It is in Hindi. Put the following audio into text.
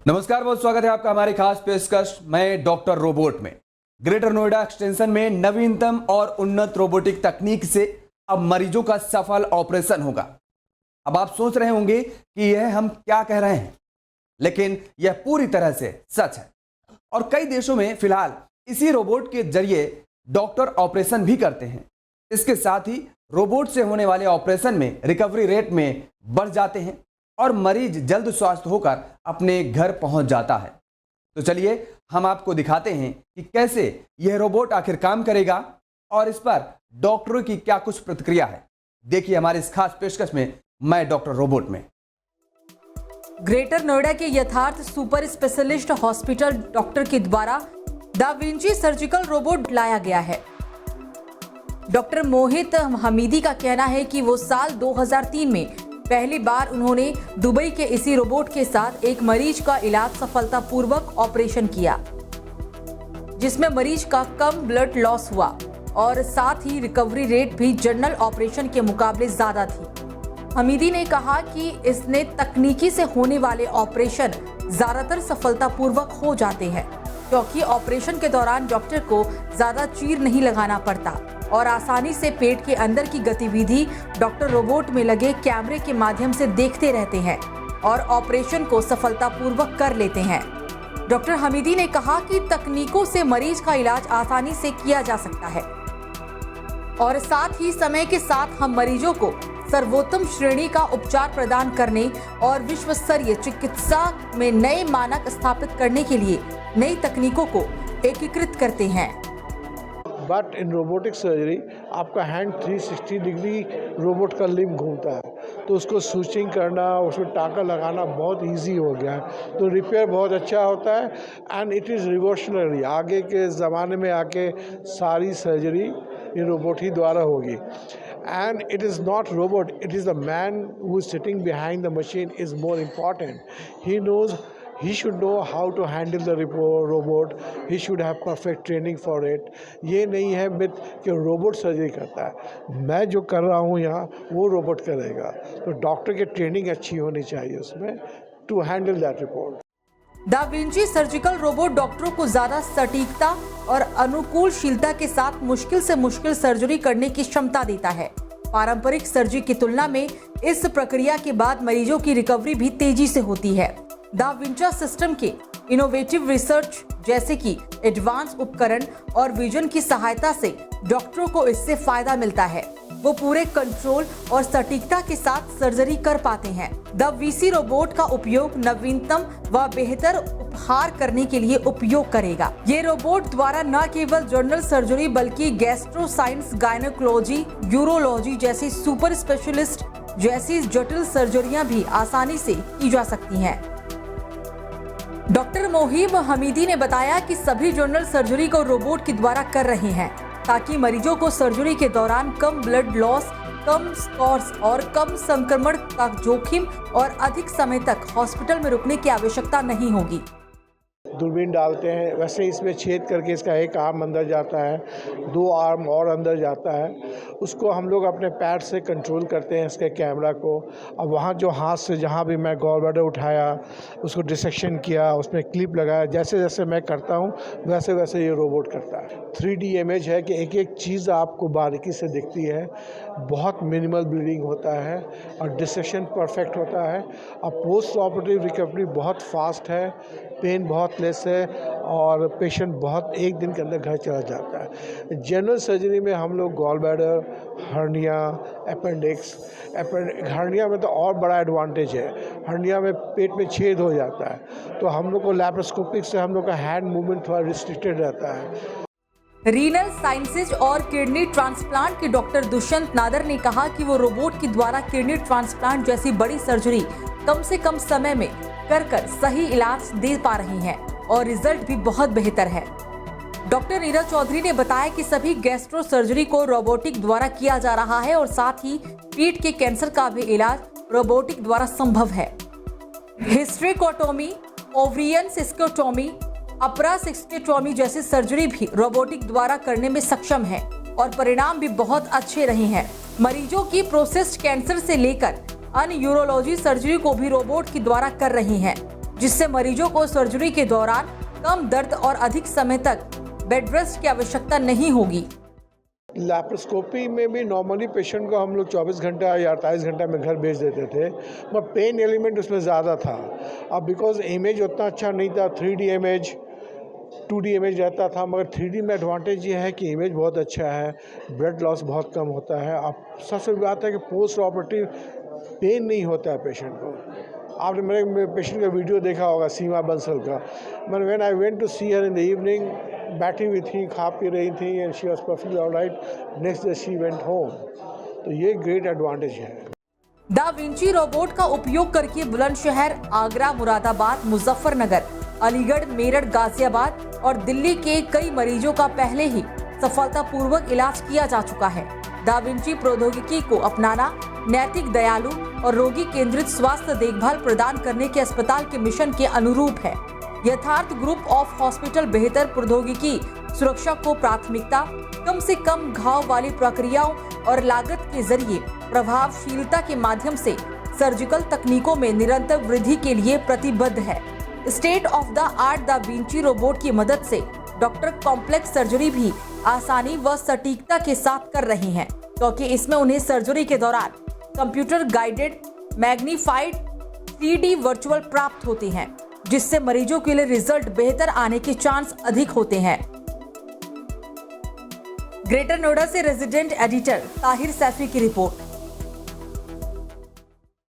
नमस्कार, बहुत स्वागत है आपका हमारे खास पेशकश मैं डॉक्टर रोबोट में। ग्रेटर नोएडा एक्सटेंशन में नवीनतम और उन्नत रोबोटिक तकनीक से अब मरीजों का सफल ऑपरेशन होगा। अब आप सोच रहे होंगे कि यह हम क्या कह रहे हैं, लेकिन यह पूरी तरह से सच है और कई देशों में फिलहाल इसी रोबोट के जरिए डॉक्टर ऑपरेशन भी करते हैं। इसके साथ ही रोबोट से होने वाले ऑपरेशन में रिकवरी रेट में बढ़ जाते हैं और मरीज जल्द स्वस्थ होकर अपने घर पहुंच जाता है। तो चलिए हम आपको दिखाते हैं कि कैसे यह रोबोट आखिर काम करेगा और इस पर डॉक्टरों की क्या कुछ प्रतिक्रिया है। देखिए हमारे इस खास पेशकश में मैं डॉक्टर रोबोट में। ग्रेटर नोएडा के यथार्थ सुपर स्पेशलिस्ट हॉस्पिटल डॉक्टर के द्वारा दा विंची सर्जिकल रोबोट लाया गया है। डॉक्टर मोहित हमीदी का कहना है कि वो साल 2003 में पहली बार उन्होंने दुबई के इसी रोबोट के साथ एक मरीज का इलाज सफलतापूर्वक ऑपरेशन किया, जिसमें मरीज का कम ब्लड लॉस हुआ और साथ ही रिकवरी रेट भी जनरल ऑपरेशन के मुकाबले ज्यादा थी। हमीदी ने कहा कि इसने तकनीकी से होने वाले ऑपरेशन ज्यादातर सफलतापूर्वक हो जाते हैं, क्योंकि ऑपरेशन के दौरान डॉक्टर को ज्यादा चीर नहीं लगाना पड़ता और आसानी से पेट के अंदर की गतिविधि डॉक्टर रोबोट में लगे कैमरे के माध्यम से देखते रहते हैं और ऑपरेशन को सफलतापूर्वक कर लेते हैं। डॉक्टर हमीदी ने कहा कि तकनीकों से मरीज का इलाज आसानी से किया जा सकता है और साथ ही समय के साथ हम मरीजों को सर्वोत्तम श्रेणी का उपचार प्रदान करने और विश्व स्तरीय चिकित्सा में नए मानक स्थापित करने के लिए नई तकनीकों को एकीकृत करते हैं। बट इन रोबोटिक सर्जरी आपका हैंड 360 डिग्री रोबोट का लिम्ब घूमता है, तो उसको स्विचिंग करना, उसमें टाका लगाना बहुत इजी हो गया है, तो रिपेयर बहुत अच्छा होता है एंड इट इज़ रिवोल्यूशनरी। आगे के ज़माने में आके सारी सर्जरी ये रोबोट ही द्वारा होगी। And it is not robot, it is the man who is sitting behind the machine is more important. He should know how to handle the robot. He should have perfect training for it. ये नहीं है मिथ कि रोबोट सर्जरी करता है। मैं जो कर रहा हूँ यहाँ वो रोबोट करेगा, तो डॉक्टर की ट्रेनिंग अच्छी होनी चाहिए उसमें to handle that report. Da Vinci surgical robot डॉक्टरों को ज्यादा सटीकता और अनुकूलशीलता के साथ मुश्किल से मुश्किल सर्जरी करने की क्षमता देता है। पारंपरिक सर्जरी की तुलना में इस प्रक्रिया के बाद मरीजों की रिकवरी भी तेजी से होती है। दा विंची सिस्टम के इनोवेटिव रिसर्च जैसे कि एडवांस उपकरण और विजन की सहायता से डॉक्टरों को इससे फायदा मिलता है। वो पूरे कंट्रोल और सटीकता के साथ सर्जरी कर पाते हैं। द वीसी रोबोट का उपयोग नवीनतम व बेहतर उपचार करने के लिए उपयोग करेगा। ये रोबोट द्वारा न केवल जनरल सर्जरी बल्कि गैस्ट्रो साइंस, गायनेकोलॉजी, यूरोलॉजी जैसी सुपर स्पेशलिस्ट जैसी जटिल सर्जरियां भी आसानी से की जा सकती हैं। डॉक्टर मोहिब हमीदी ने बताया कि सभी जनरल सर्जरी को रोबोट के द्वारा कर रहे हैं, ताकि मरीजों को सर्जरी के दौरान कम ब्लड लॉस, कम स्टॉर्स और कम संक्रमण का जोखिम और अधिक समय तक हॉस्पिटल में रुकने की आवश्यकता नहीं होगी। दूरबीन डालते हैं, वैसे इसमें छेद करके इसका एक आर्म अंदर जाता है, 2 आर्म और अंदर जाता है, उसको हम लोग अपने पैर से कंट्रोल करते हैं इसके कैमरा को। अब वहाँ जो हाथ से जहाँ भी मैं गॉल ब्लैडर उठाया, उसको डिसेक्शन किया, उसमें क्लिप लगाया, जैसे जैसे मैं करता हूँ वैसे वैसे ये रोबोट करता है। 3D इमेज है कि एक एक चीज़ आपको बारीकी से दिखती है, बहुत मिनिमल ब्लीडिंग होता है और डिसेक्शन परफेक्ट होता है। अब पोस्ट ऑपरेटिव रिकवरी बहुत फास्ट है, पेन बहुत लेस है और पेशेंट बहुत एक दिन के अंदर घर चला जाता है। जनरल सर्जरी में हम लोग gall bladder, hernia, appendix, hernia में तो और बड़ा एडवांटेज है, हर्निया में पेट में छेद हो जाता है, तो हम लोग को लैप्रोस्कोपिक से हम लोग का हैंड मूवमेंट थोड़ा रिस्ट्रिक्टेड रहता है। रीनल साइंसेज और किडनी ट्रांसप्लांट के डॉक्टर दुष्यंत नादर ने कहा कि वो रोबोट के द्वारा किडनी ट्रांसप्लांट जैसी बड़ी सर्जरी कम से कम समय में कर सही इलाज दे पा रही हैं और रिजल्ट भी बहुत बेहतर है। डॉक्टर नीरज चौधरी ने बताया कि सभी गैस्ट्रो सर्जरी को रोबोटिक द्वारा किया जा रहा है और साथ ही पीठ के कैंसर का भी इलाज रोबोटिक द्वारा संभव है। हिस्ट्रेकोटोमी, ओवरियन सिस्कोटोमी, अपरासिक्सोटोमी जैसी सर्जरी भी रोबोटिक द्वारा करने में सक्षम है और परिणाम भी बहुत अच्छे रहे हैं। मरीजों की प्रोस्टेट कैंसर से लेकर अन्य यूरोलॉजी सर्जरी को भी रोबोट के द्वारा कर रही हैं। जिससे मरीजों को सर्जरी के दौरान कम दर्द और अधिक समय तक बेड रेस्ट की आवश्यकता नहीं होगी। लैप्रोस्कोपी में भी नॉर्मली पेशेंट को हम लोग 24 घंटा या 48 घंटा में घर भेज देते थे, मगर पेन एलिमेंट उसमें ज़्यादा था। अब बिकॉज इमेज उतना अच्छा नहीं था, 3D इमेज 2D इमेज रहता था, मगर 3D में एडवांटेज ये है कि इमेज बहुत अच्छा है, ब्लड लॉस बहुत कम होता है। अब सबसे बड़ी बात है कि पोस्ट ऑपरेटिव पेन नहीं होता है पेशेंट को। आपने मेरे पेशेंट का वीडियो देखा होगा, सीमा बंसल का। मैंने when I went to see her in the evening, बैठी हुई थी, खा पी रही थी, and she was perfectly alright. Next day she went home. तो ये ग्रेट एडवांटेज है। दा विंची रोबोट का उपयोग करके बुलंदशहर, आगरा, मुरादाबाद, मुजफ्फरनगर, अलीगढ़, मेरठ, गाजियाबाद और दिल्ली के कई मरीजों का पहले ही सफलतापूर्वक इलाज किया जा चुका है। दा विंची प्रौद्योगिकी को अपनाना नैतिक, दयालु और रोगी केंद्रित स्वास्थ्य देखभाल प्रदान करने के अस्पताल के मिशन के अनुरूप है। यथार्थ ग्रुप ऑफ हॉस्पिटल बेहतर प्रौद्योगिकी, सुरक्षा को प्राथमिकता, कम से कम घाव वाली प्रक्रियाओं और लागत के जरिए प्रभावशीलता के माध्यम से सर्जिकल तकनीकों में निरंतर वृद्धि के लिए प्रतिबद्ध है। State of the art da Vinci robot की मदद से डॉक्टर कॉम्प्लेक्स सर्जरी भी आसानी व सटीकता के साथ कर रहे हैं, क्योंकि इसमें उन्हें सर्जरी के दौरान computer guided magnified 3D virtual प्राप्त होते हैं, जिससे मरीजों के लिए रिजल्ट बेहतर आने के चांस अधिक होते हैं। ग्रेटर नोएडा से रेजिडेंट एडिटर ताहिर सैफी की रिपोर्ट।